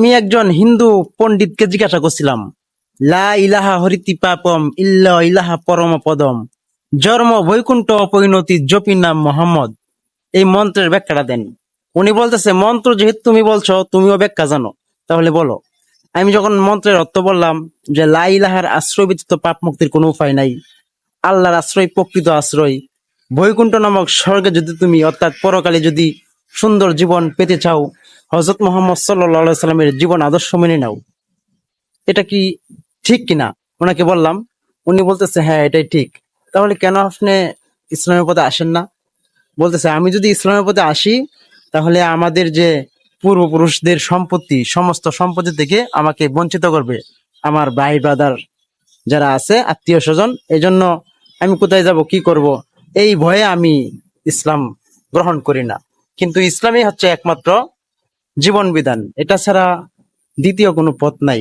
আমি একজন হিন্দু পণ্ডিতকে জিজ্ঞাসা করছিলাম, লা ইলাহা হরিতি পাপম ইল্লা ইলাহা পরম পদম, জন্ম বৈকুণ্ঠ পরিণতি জপি নাম মোহাম্মদ, এই মন্ত্রের ব্যাখ্যাটা দেন। উনি বলতেছে, মন্ত্র যেহেতু তুমি বলছো, তুমিও ব্যাখ্যা জানো, তাহলে বলো। আমি যখন মন্ত্রের অর্থ বললাম যে লা ইলাহার আশ্রয় ব্যতীত পাপ মুক্তির কোনো উপায় নাই, আল্লাহর আশ্রয় প্রকৃত আশ্রয়, বৈকুণ্ঠ নামক স্বর্গে যদি তুমি অর্থাৎ পরকালে যদি সুন্দর জীবন পেতে চাও, হযরত মুহাম্মদ সাল্লাল্লাহু সাল্লামের জীবন আদর্শ মেনে নাও। এটা কি ঠিক কিনা ওনাকে বললাম। উনি বলতেছে, হ্যাঁ এটাই ঠিক। তাহলে কেন আপনি ইসলামের পথে আসেন না? বলতেছে, আমি যদি ইসলামের পথে আসি, তাহলে আমাদের যে পূর্বপুরুষদের সম্পত্তি, সমস্ত সম্পত্তি থেকে আমাকে বঞ্চিত করবে আমার ভাই ব্রাদার যারা আছে, আত্মীয় স্বজন। এই জন্য আমি কোথায় যাব, কি করব, এই ভয়ে আমি ইসলাম গ্রহণ করি না। কিন্তু ইসলামই হচ্ছে একমাত্র জীবন বিধান, এটা ছাড়া দ্বিতীয় কোনো পথ নাই।